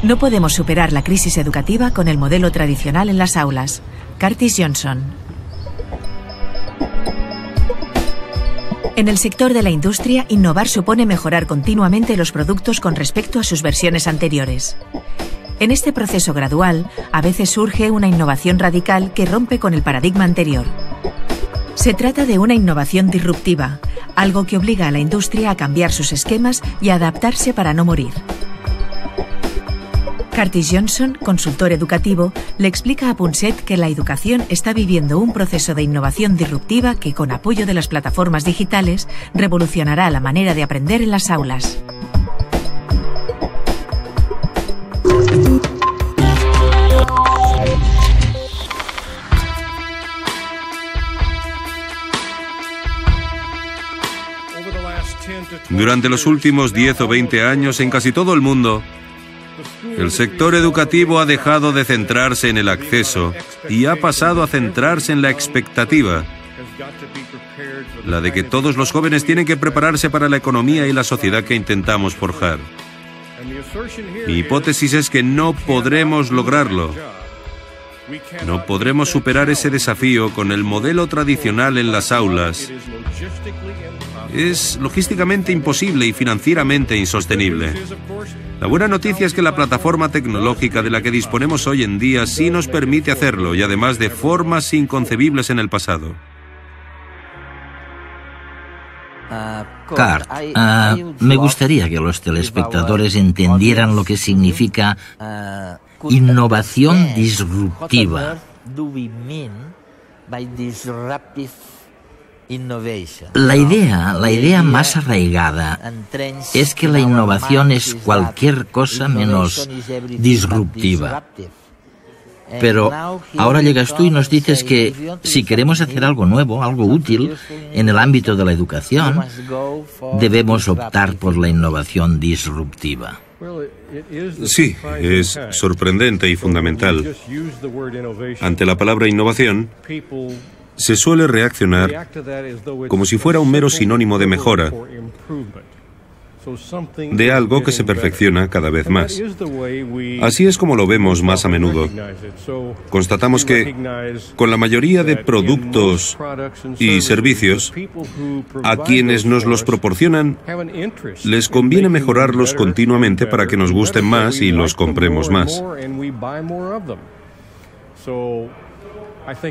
No podemos superar la crisis educativa con el modelo tradicional en las aulas. Curtis Johnson. En el sector de la industria, innovar supone mejorar continuamente los productos con respecto a sus versiones anteriores. En este proceso gradual, a veces surge una innovación radical que rompe con el paradigma anterior. Se trata de una innovación disruptiva, algo que obliga a la industria a cambiar sus esquemas y a adaptarse para no morir. Curtis Johnson, consultor educativo, le explica a Punset que la educación está viviendo un proceso de innovación disruptiva que, con apoyo de las plataformas digitales, revolucionará la manera de aprender en las aulas. Durante los últimos 10 o 20 años, en casi todo el mundo, el sector educativo ha dejado de centrarse en el acceso y ha pasado a centrarse en la expectativa, la de que todos los jóvenes tienen que prepararse para la economía y la sociedad que intentamos forjar. Mi hipótesis es que no podremos lograrlo. No podremos superar ese desafío con el modelo tradicional en las aulas. Es logísticamente imposible y financieramente insostenible. La buena noticia es que la plataforma tecnológica de la que disponemos hoy en día sí nos permite hacerlo, y además de formas inconcebibles en el pasado. Cart, me gustaría que los telespectadores entendieran lo que significa innovación disruptiva. La idea más arraigada es que la innovación es cualquier cosa menos disruptiva. Pero ahora llegas tú y nos dices que si queremos hacer algo nuevo, algo útil en el ámbito de la educación, debemos optar por la innovación disruptiva. Sí, es sorprendente y fundamental. Ante la palabra innovación, se suele reaccionar como si fuera un mero sinónimo de mejora, de algo que se perfecciona cada vez más. Así es como lo vemos más a menudo. Constatamos que con la mayoría de productos y servicios, a quienes nos los proporcionan, les conviene mejorarlos continuamente para que nos gusten más y los compremos más.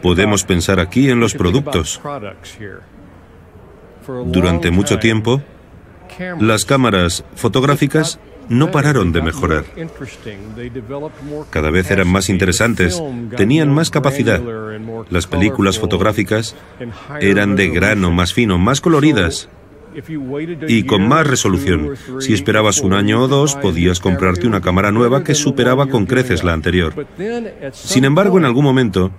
Podemos pensar aquí en los productos. Durante mucho tiempo, las cámaras fotográficas no pararon de mejorar. Cada vez eran más interesantes, tenían más capacidad. Las películas fotográficas eran de grano, más fino, más coloridas y con más resolución. Si esperabas un año o dos, podías comprarte una cámara nueva que superaba con creces la anterior. Sin embargo, en algún momento,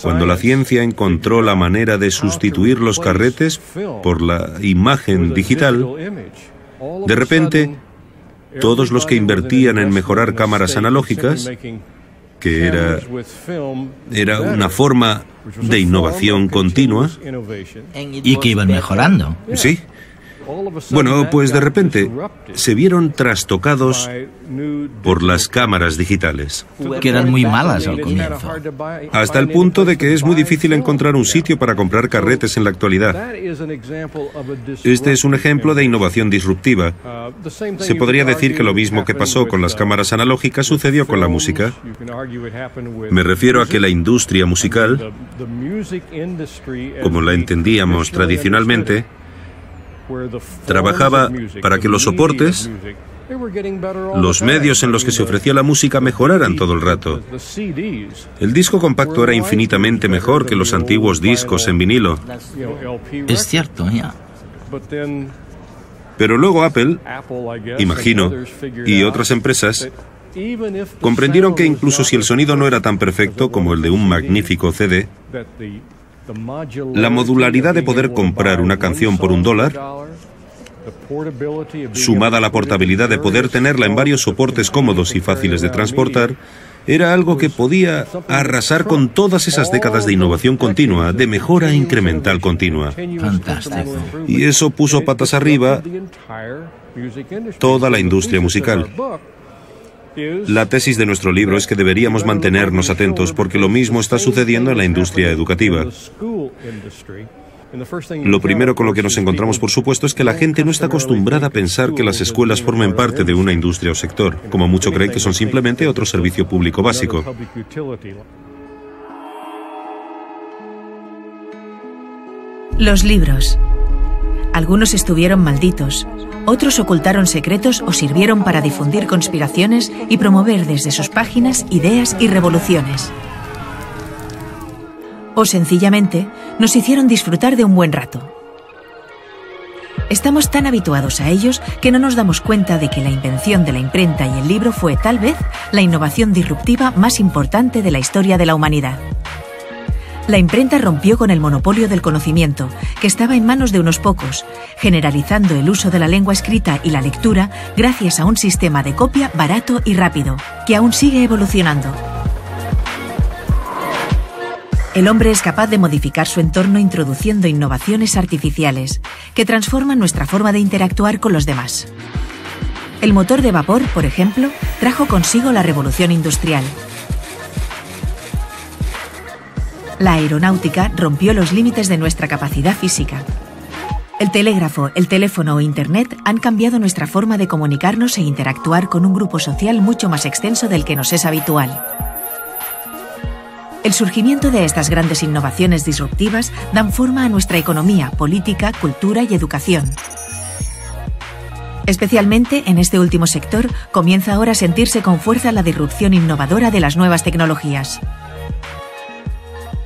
cuando la ciencia encontró la manera de sustituir los carretes por la imagen digital, de repente, todos los que invertían en mejorar cámaras analógicas, que era una forma de innovación continua, y que iban mejorando. Sí. Bueno, pues de repente se vieron trastocados por las cámaras digitales. Que eran muy malas al comienzo. Hasta el punto de que es muy difícil encontrar un sitio para comprar carretes en la actualidad. Este es un ejemplo de innovación disruptiva. Se podría decir que lo mismo que pasó con las cámaras analógicas sucedió con la música. Me refiero a que la industria musical, como la entendíamos tradicionalmente, trabajaba para que los soportes, los medios en los que se ofrecía la música, mejoraran todo el rato. El disco compacto era infinitamente mejor que los antiguos discos en vinilo. Es cierto, ya. Pero luego Apple, imagino, y otras empresas comprendieron que incluso si el sonido no era tan perfecto como el de un magnífico CD, la modularidad de poder comprar una canción por $1, sumada a la portabilidad de poder tenerla en varios soportes cómodos y fáciles de transportar, era algo que podía arrasar con todas esas décadas de innovación continua, de mejora incremental continua. Fantástico. Y eso puso patas arriba toda la industria musical. La tesis de nuestro libro es que deberíamos mantenernos atentos porque lo mismo está sucediendo en la industria educativa. Lo primero con lo que nos encontramos, por supuesto, es que la gente no está acostumbrada a pensar que las escuelas formen parte de una industria o sector. Como mucho creen que son simplemente otro servicio público básico. Los libros. Algunos estuvieron malditos, otros ocultaron secretos o sirvieron para difundir conspiraciones y promover desde sus páginas ideas y revoluciones. O sencillamente nos hicieron disfrutar de un buen rato. Estamos tan habituados a ellos que no nos damos cuenta de que la invención de la imprenta y el libro fue tal vez la innovación disruptiva más importante de la historia de la humanidad. La imprenta rompió con el monopolio del conocimiento, que estaba en manos de unos pocos, generalizando el uso de la lengua escrita y la lectura gracias a un sistema de copia barato y rápido, que aún sigue evolucionando. El hombre es capaz de modificar su entorno introduciendo innovaciones artificiales, que transforman nuestra forma de interactuar con los demás. El motor de vapor, por ejemplo, trajo consigo la revolución industrial. La aeronáutica rompió los límites de nuestra capacidad física. El telégrafo, el teléfono o Internet han cambiado nuestra forma de comunicarnos e interactuar con un grupo social mucho más extenso del que nos es habitual. El surgimiento de estas grandes innovaciones disruptivas dan forma a nuestra economía, política, cultura y educación. Especialmente en este último sector comienza ahora a sentirse con fuerza la disrupción innovadora de las nuevas tecnologías.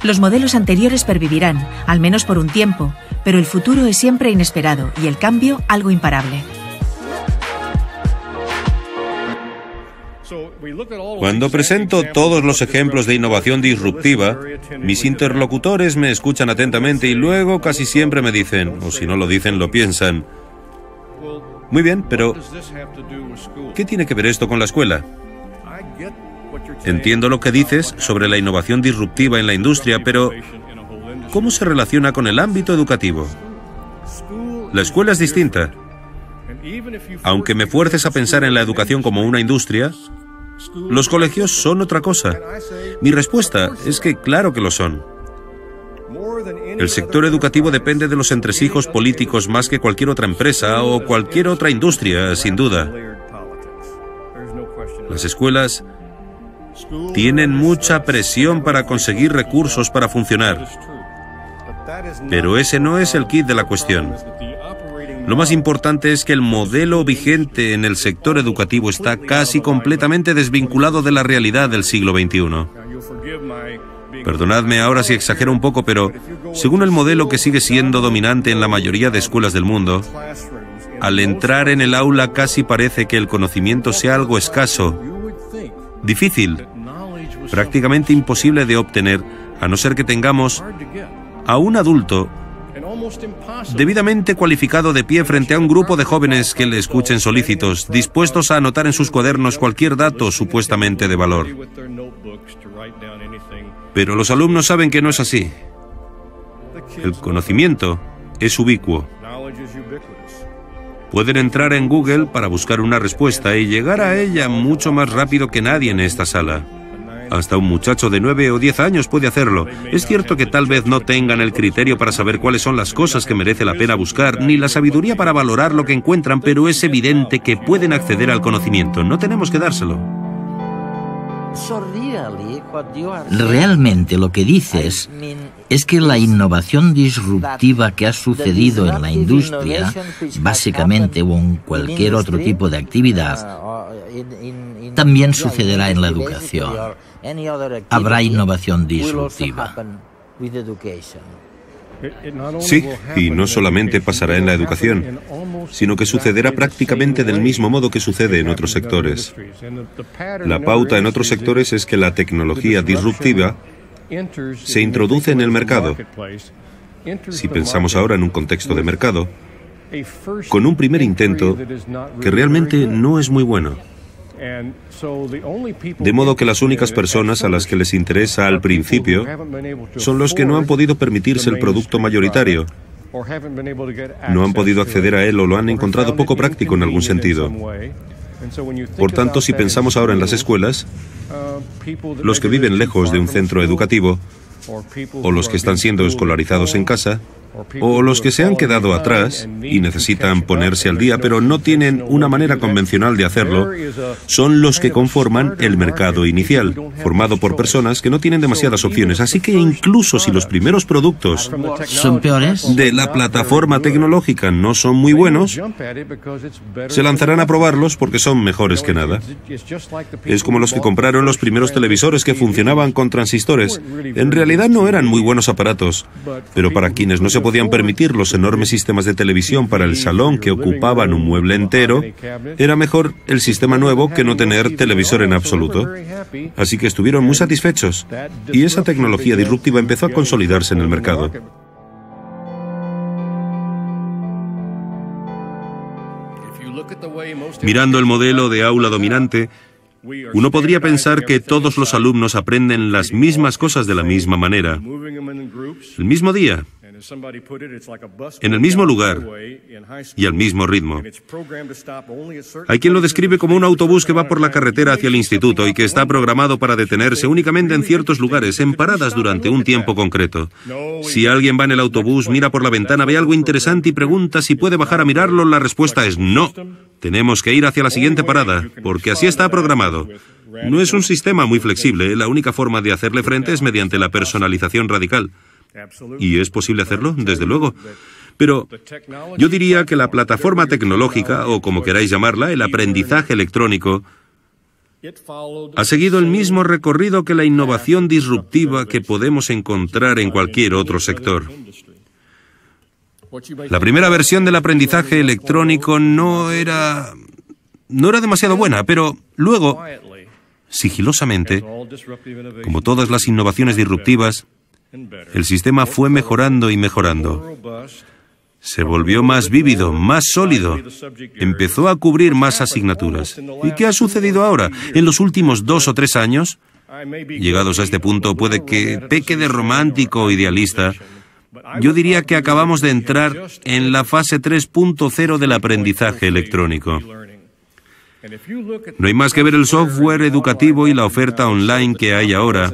Los modelos anteriores pervivirán, al menos por un tiempo, pero el futuro es siempre inesperado y el cambio algo imparable. Cuando presento todos los ejemplos de innovación disruptiva, mis interlocutores me escuchan atentamente y luego casi siempre me dicen, o si no lo dicen, lo piensan. Muy bien, pero ¿qué tiene que ver esto con la escuela? Entiendo lo que dices sobre la innovación disruptiva en la industria, pero ¿cómo se relaciona con el ámbito educativo? La escuela es distinta. Aunque me fuerces a pensar en la educación como una industria, los colegios son otra cosa. Mi respuesta es que claro que lo son. El sector educativo depende de los entresijos políticos más que cualquier otra empresa o cualquier otra industria, sin duda. Las escuelas tienen mucha presión para conseguir recursos para funcionar. Pero ese no es el quid de la cuestión. Lo más importante es que el modelo vigente en el sector educativo está casi completamente desvinculado de la realidad del siglo XXI. Perdonadme ahora si exagero un poco, pero según el modelo que sigue siendo dominante en la mayoría de escuelas del mundo, al entrar en el aula casi parece que el conocimiento sea algo escaso, difícil, prácticamente imposible de obtener, a no ser que tengamos a un adulto debidamente cualificado de pie frente a un grupo de jóvenes que le escuchen solícitos, dispuestos a anotar en sus cuadernos cualquier dato supuestamente de valor. Pero los alumnos saben que no es así. El conocimiento es ubicuo. Pueden entrar en Google para buscar una respuesta y llegar a ella mucho más rápido que nadie en esta sala. Hasta un muchacho de 9 o 10 años puede hacerlo. Es cierto que tal vez no tengan el criterio para saber cuáles son las cosas que merece la pena buscar, ni la sabiduría para valorar lo que encuentran, pero es evidente que pueden acceder al conocimiento. No tenemos que dárselo. Realmente lo que dices es que la innovación disruptiva que ha sucedido en la industria, básicamente o en cualquier otro tipo de actividad, también sucederá en la educación. Habrá innovación disruptiva. Sí, y no solamente pasará en la educación, sino que sucederá prácticamente del mismo modo que sucede en otros sectores. La pauta en otros sectores es que la tecnología disruptiva se introduce en el mercado. Si pensamos ahora en un contexto de mercado, con un primer intento que realmente no es muy bueno. De modo que las únicas personas a las que les interesa al principio son los que no han podido permitirse el producto mayoritario. No han podido acceder a él o lo han encontrado poco práctico en algún sentido. Por tanto, si pensamos ahora en las escuelas, los que viven lejos de un centro educativo, o los que están siendo escolarizados en casa, o los que se han quedado atrás y necesitan ponerse al día, pero no tienen una manera convencional de hacerlo, son los que conforman el mercado inicial, formado por personas que no tienen demasiadas opciones. Así que incluso si los primeros productos ¿Son peores? de la plataforma tecnológica no son muy buenos, se lanzarán a probarlos porque son mejores que nada. Es como los que compraron los primeros televisores que funcionaban con transistores. En realidad no eran muy buenos aparatos, pero para quienes no se podían permitir los enormes sistemas de televisión para el salón que ocupaban un mueble entero, era mejor el sistema nuevo que no tener televisor en absoluto. Así que estuvieron muy satisfechos, y esa tecnología disruptiva empezó a consolidarse en el mercado. Mirando el modelo de aula dominante, uno podría pensar que todos los alumnos aprenden las mismas cosas de la misma manera, el mismo día, en el mismo lugar y al mismo ritmo. Hay quien lo describe como un autobús que va por la carretera hacia el instituto y que está programado para detenerse únicamente en ciertos lugares, en paradas durante un tiempo concreto. Si alguien va en el autobús, mira por la ventana, ve algo interesante y pregunta si puede bajar a mirarlo, la respuesta es no. Tenemos que ir hacia la siguiente parada, porque así está programado. No es un sistema muy flexible. La única forma de hacerle frente es mediante la personalización radical. ¿Y es posible hacerlo? Desde luego. Pero yo diría que la plataforma tecnológica, o como queráis llamarla, el aprendizaje electrónico, ha seguido el mismo recorrido que la innovación disruptiva que podemos encontrar en cualquier otro sector. La primera versión del aprendizaje electrónico no era demasiado buena, pero luego, sigilosamente, como todas las innovaciones disruptivas, el sistema fue mejorando y mejorando. Se volvió más vívido, más sólido. Empezó a cubrir más asignaturas. ¿Y qué ha sucedido ahora? En los últimos 2 o 3 años, llegados a este punto, puede que peque de romántico o idealista, yo diría que acabamos de entrar en la fase 3.0 del aprendizaje electrónico. No hay más que ver el software educativo y la oferta online que hay ahora.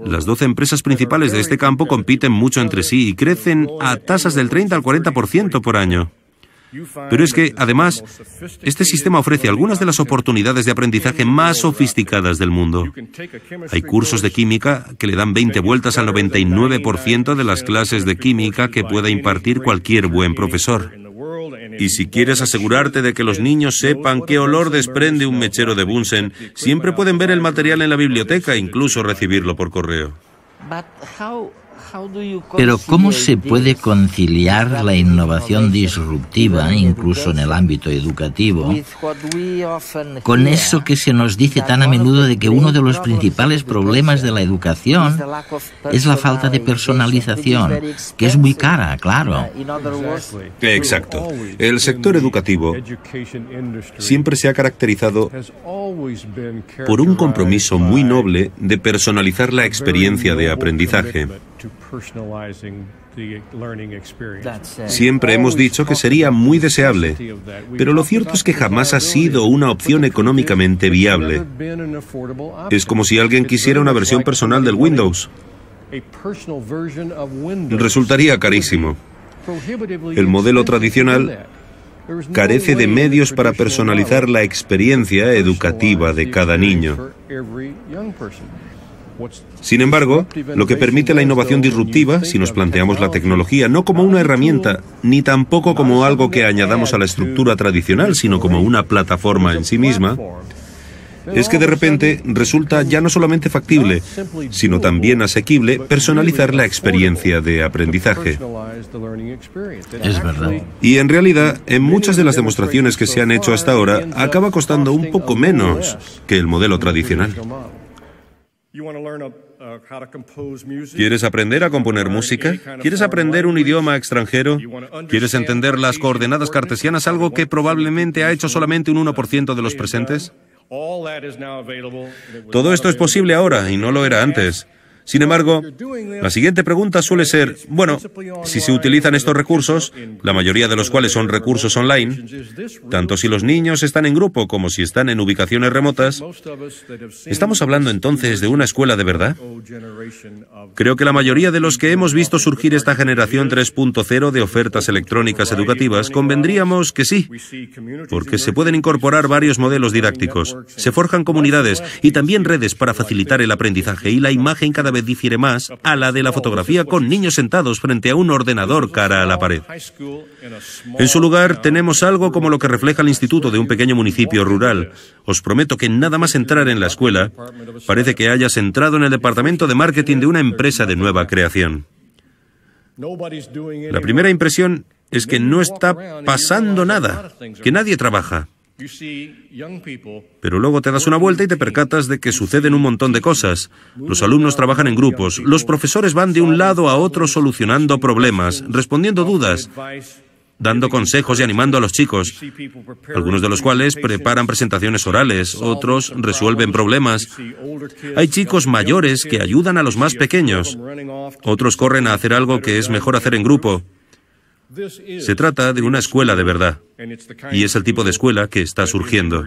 Las 12 empresas principales de este campo compiten mucho entre sí y crecen a tasas del 30 al 40% por año. Pero es que, además, este sistema ofrece algunas de las oportunidades de aprendizaje más sofisticadas del mundo. Hay cursos de química que le dan 20 vueltas al 99% de las clases de química que pueda impartir cualquier buen profesor. Y si quieres asegurarte de que los niños sepan qué olor desprende un mechero de Bunsen, siempre pueden ver el material en la biblioteca e incluso recibirlo por correo. Pero ¿cómo se puede conciliar la innovación disruptiva, incluso en el ámbito educativo, con eso que se nos dice tan a menudo de que uno de los principales problemas de la educación es la falta de personalización, que es muy cara, claro? Exacto. El sector educativo siempre se ha caracterizado por un compromiso muy noble de personalizar la experiencia de aprendizaje. Siempre hemos dicho que sería muy deseable, pero lo cierto es que jamás ha sido una opción económicamente viable. Es como si alguien quisiera una versión personal del Windows. Resultaría carísimo. El modelo tradicional carece de medios para personalizar la experiencia educativa de cada niño. Sin embargo, lo que permite la innovación disruptiva, si nos planteamos la tecnología no como una herramienta, ni tampoco como algo que añadamos a la estructura tradicional, sino como una plataforma en sí misma, es que de repente resulta ya no solamente factible, sino también asequible personalizar la experiencia de aprendizaje. Es verdad. Y en realidad, en muchas de las demostraciones que se han hecho hasta ahora, acaba costando un poco menos que el modelo tradicional. ¿Quieres aprender a componer música? ¿Quieres aprender un idioma extranjero? ¿Quieres entender las coordenadas cartesianas, algo que probablemente ha hecho solamente un 1% de los presentes? Todo esto es posible ahora y no lo era antes. Sin embargo, la siguiente pregunta suele ser, bueno, si se utilizan estos recursos, la mayoría de los cuales son recursos online, tanto si los niños están en grupo como si están en ubicaciones remotas, ¿estamos hablando entonces de una escuela de verdad? Creo que la mayoría de los que hemos visto surgir esta generación 3.0 de ofertas electrónicas educativas convendríamos que sí, porque se pueden incorporar varios modelos didácticos, se forjan comunidades y también redes para facilitar el aprendizaje, y la imagen cada vez difiere más a la de la fotografía con niños sentados frente a un ordenador cara a la pared. En su lugar, tenemos algo como lo que refleja el instituto de un pequeño municipio rural. Os prometo que nada más entrar en la escuela, parece que hayas entrado en el departamento de marketing de una empresa de nueva creación. La primera impresión es que no está pasando nada, que nadie trabaja. Pero luego te das una vuelta y te percatas de que suceden un montón de cosas. Los alumnos trabajan en grupos, los profesores van de un lado a otro solucionando problemas, respondiendo dudas, dando consejos y animando a los chicos, algunos de los cuales preparan presentaciones orales, otros resuelven problemas. Hay chicos mayores que ayudan a los más pequeños, otros corren a hacer algo que es mejor hacer en grupo. Se trata de una escuela de verdad, y es el tipo de escuela que está surgiendo.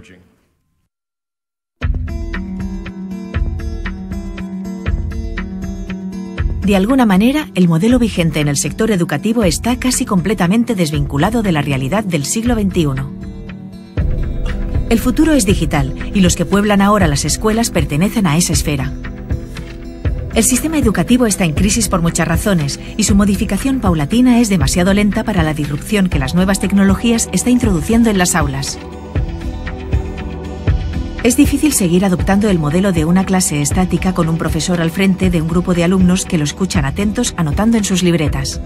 De alguna manera, el modelo vigente en el sector educativo está casi completamente desvinculado de la realidad del siglo XXI. El futuro es digital, y los que pueblan ahora las escuelas pertenecen a esa esfera. El sistema educativo está en crisis por muchas razones, y su modificación paulatina es demasiado lenta para la disrupción que las nuevas tecnologías está introduciendo en las aulas. Es difícil seguir adoptando el modelo de una clase estática con un profesor al frente de un grupo de alumnos que lo escuchan atentos anotando en sus libretas.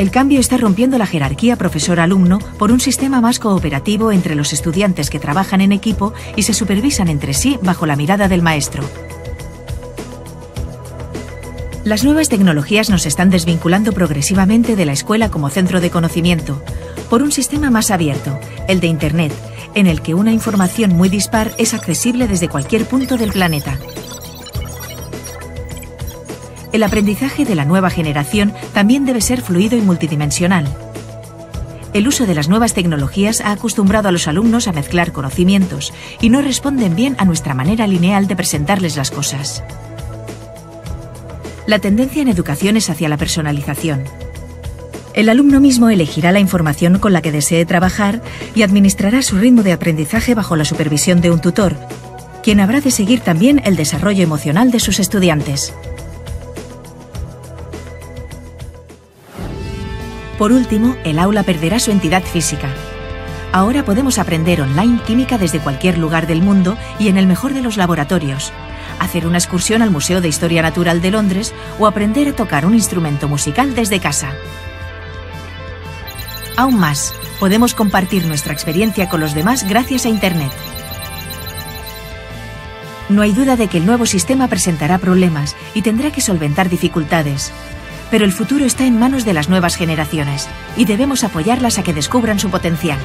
El cambio está rompiendo la jerarquía profesor-alumno por un sistema más cooperativo entre los estudiantes que trabajan en equipo y se supervisan entre sí bajo la mirada del maestro. Las nuevas tecnologías nos están desvinculando progresivamente de la escuela como centro de conocimiento, por un sistema más abierto, el de Internet, en el que una información muy dispar es accesible desde cualquier punto del planeta. El aprendizaje de la nueva generación también debe ser fluido y multidimensional. El uso de las nuevas tecnologías ha acostumbrado a los alumnos a mezclar conocimientos y no responden bien a nuestra manera lineal de presentarles las cosas. La tendencia en educación es hacia la personalización. El alumno mismo elegirá la información con la que desee trabajar y administrará su ritmo de aprendizaje bajo la supervisión de un tutor, quien habrá de seguir también el desarrollo emocional de sus estudiantes. Por último, el aula perderá su entidad física. Ahora podemos aprender online química desde cualquier lugar del mundo y en el mejor de los laboratorios, hacer una excursión al Museo de Historia Natural de Londres o aprender a tocar un instrumento musical desde casa. Aún más, podemos compartir nuestra experiencia con los demás gracias a Internet. No hay duda de que el nuevo sistema presentará problemas y tendrá que solventar dificultades. Pero el futuro está en manos de las nuevas generaciones y debemos apoyarlas a que descubran su potencial.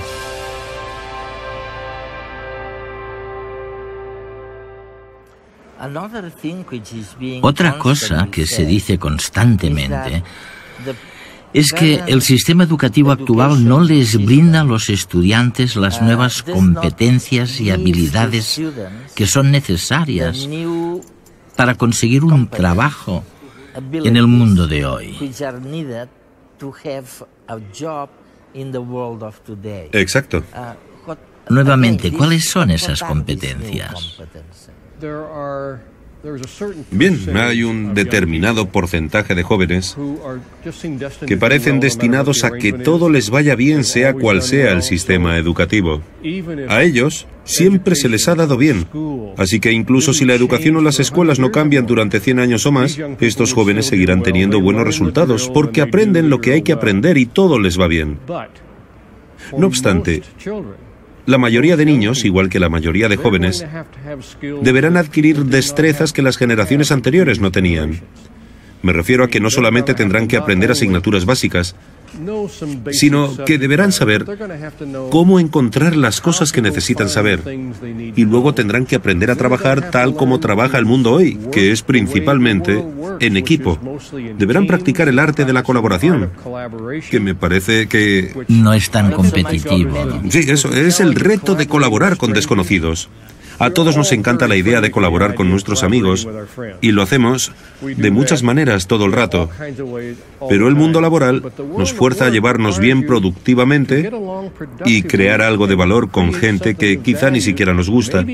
Otra cosa que se dice constantemente es que el sistema educativo actual no les brinda a los estudiantes las nuevas competencias y habilidades que son necesarias para conseguir un trabajo en el mundo de hoy. Exacto. Nuevamente, ¿cuáles son esas competencias? Bien, hay un determinado porcentaje de jóvenes que parecen destinados a que todo les vaya bien sea cual sea el sistema educativo. A ellos siempre se les ha dado bien. Así que incluso si la educación o las escuelas no cambian durante 100 años o más, estos jóvenes seguirán teniendo buenos resultados porque aprenden lo que hay que aprender y todo les va bien. No obstante, la mayoría de niños, igual que la mayoría de jóvenes, deberán adquirir destrezas que las generaciones anteriores no tenían. Me refiero a que no solamente tendrán que aprender asignaturas básicas, sino que deberán saber cómo encontrar las cosas que necesitan saber. Y luego tendrán que aprender a trabajar tal como trabaja el mundo hoy, que es principalmente en equipo. Deberán practicar el arte de la colaboración, que me parece que... No es tan competitivo, ¿no? Sí, eso es el reto de colaborar con desconocidos. A todos nos encanta la idea de colaborar con nuestros amigos y lo hacemos de muchas maneras todo el rato. Pero el mundo laboral nos fuerza a llevarnos bien productivamente y crear algo de valor con gente que quizá ni siquiera nos gusta,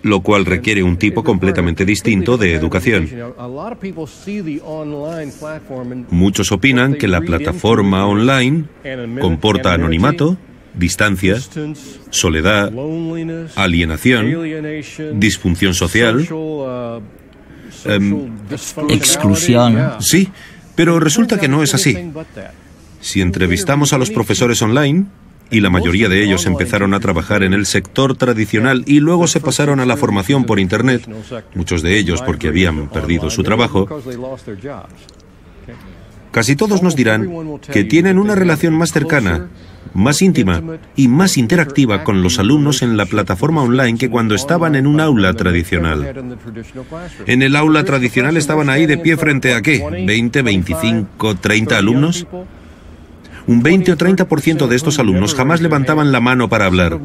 lo cual requiere un tipo completamente distinto de educación. Muchos opinan que la plataforma online comporta anonimato, distancia, soledad, alienación, disfunción social, exclusión. Sí, pero resulta que no es así. Si entrevistamos a los profesores online, y la mayoría de ellos empezaron a trabajar en el sector tradicional y luego se pasaron a la formación por Internet, muchos de ellos porque habían perdido su trabajo, casi todos nos dirán que tienen una relación más cercana, más íntima y más interactiva con los alumnos en la plataforma online que cuando estaban en un aula tradicional. En el aula tradicional estaban ahí de pie frente a ¿qué? ¿20, 25, 30 alumnos? Un 20 o 30% de estos alumnos jamás levantaban la mano para hablar.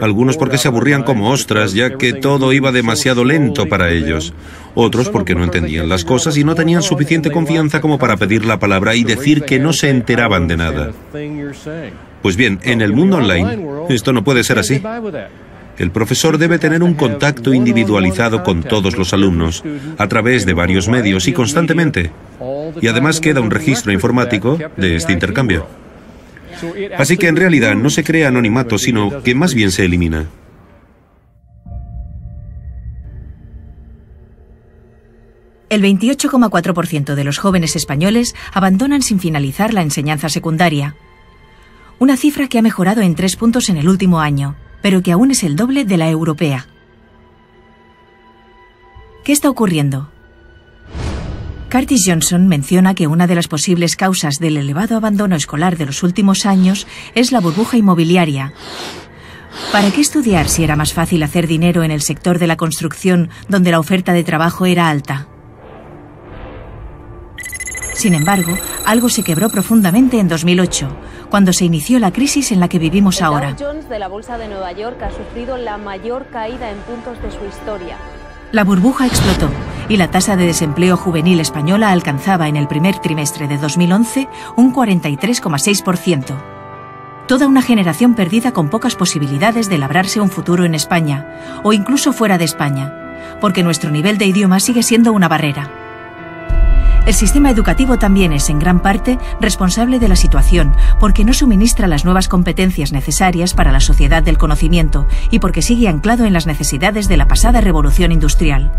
Algunos porque se aburrían como ostras, ya que todo iba demasiado lento para ellos. Otros porque no entendían las cosas y no tenían suficiente confianza como para pedir la palabra y decir que no se enteraban de nada. Pues bien, en el mundo online, esto no puede ser así. El profesor debe tener un contacto individualizado con todos los alumnos, a través de varios medios y constantemente. Y además queda un registro informático de este intercambio. Así que en realidad no se crea anonimato, sino que más bien se elimina. El 28,4% de los jóvenes españoles abandonan sin finalizar la enseñanza secundaria. Una cifra que ha mejorado en 3 puntos en el último año, pero que aún es el doble de la europea. ¿Qué está ocurriendo? Curtis Johnson menciona que una de las posibles causas del elevado abandono escolar de los últimos años es la burbuja inmobiliaria. ¿Para qué estudiar si era más fácil hacer dinero en el sector de la construcción, donde la oferta de trabajo era alta? Sin embargo, algo se quebró profundamente en 2008, cuando se inició la crisis en la que vivimos ahora. El Dow Jones de la Bolsa de Nueva York ha sufrido la mayor caída en puntos de su historia. La burbuja explotó y la tasa de desempleo juvenil española alcanzaba en el primer trimestre de 2011 un 43,6%. Toda una generación perdida con pocas posibilidades de labrarse un futuro en España, o incluso fuera de España, porque nuestro nivel de idioma sigue siendo una barrera. El sistema educativo también es, en gran parte, responsable de la situación, porque no suministra las nuevas competencias necesarias para la sociedad del conocimiento y porque sigue anclado en las necesidades de la pasada revolución industrial.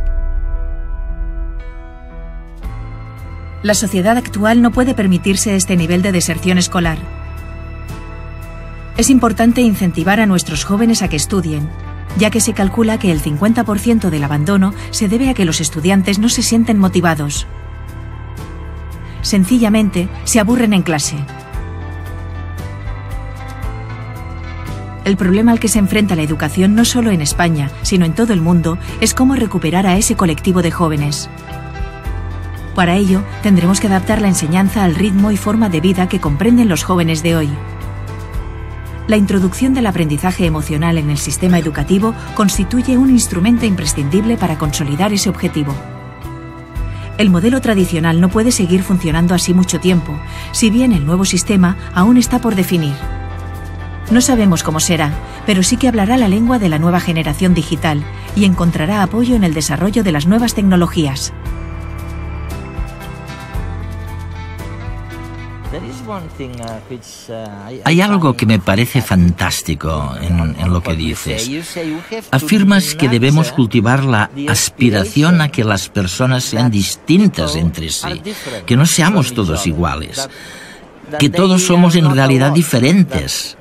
La sociedad actual no puede permitirse este nivel de deserción escolar. Es importante incentivar a nuestros jóvenes a que estudien, ya que se calcula que el 50% del abandono se debe a que los estudiantes no se sienten motivados. Sencillamente, se aburren en clase. El problema al que se enfrenta la educación no solo en España, sino en todo el mundo, es cómo recuperar a ese colectivo de jóvenes. Para ello, tendremos que adaptar la enseñanza al ritmo y forma de vida que comprenden los jóvenes de hoy. La introducción del aprendizaje emocional en el sistema educativo constituye un instrumento imprescindible para consolidar ese objetivo. El modelo tradicional no puede seguir funcionando así mucho tiempo, si bien el nuevo sistema aún está por definir. No sabemos cómo será, pero sí que hablará la lengua de la nueva generación digital y encontrará apoyo en el desarrollo de las nuevas tecnologías. Hay algo que me parece fantástico en lo que dices. Afirmas que debemos cultivar la aspiración a que las personas sean distintas entre sí, que no seamos todos iguales. que todos somos en realidad diferentes.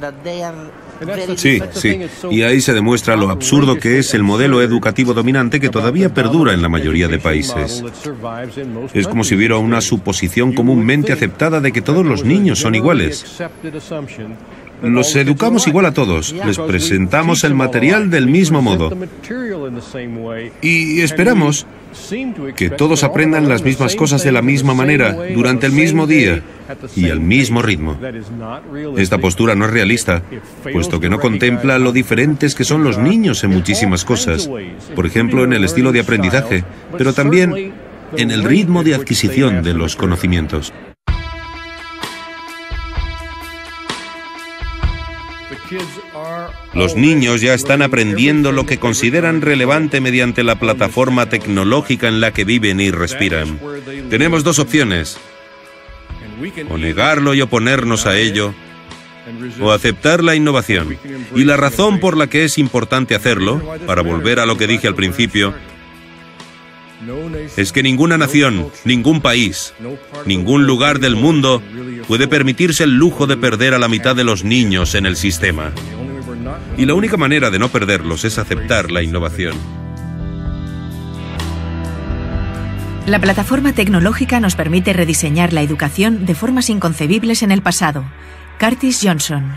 Sí, sí. Y ahí se demuestra lo absurdo que es el modelo educativo dominante que todavía perdura en la mayoría de países. Es como si hubiera una suposición comúnmente aceptada de que todos los niños son iguales. Los educamos igual a todos, les presentamos el material del mismo modo. Y esperamos que todos aprendan las mismas cosas de la misma manera, durante el mismo día y al mismo ritmo. Esta postura no es realista, puesto que no contempla lo diferentes que son los niños en muchísimas cosas. Por ejemplo, en el estilo de aprendizaje, pero también en el ritmo de adquisición de los conocimientos. Los niños ya están aprendiendo lo que consideran relevante mediante la plataforma tecnológica en la que viven y respiran. Tenemos dos opciones: o negarlo y oponernos a ello, o aceptar la innovación. Y la razón por la que es importante hacerlo, para volver a lo que dije al principio, es que ninguna nación, ningún país, ningún lugar del mundo puede permitirse el lujo de perder a la mitad de los niños en el sistema. Y la única manera de no perderlos es aceptar la innovación. La plataforma tecnológica nos permite rediseñar la educación de formas inconcebibles en el pasado. Curtis Johnson.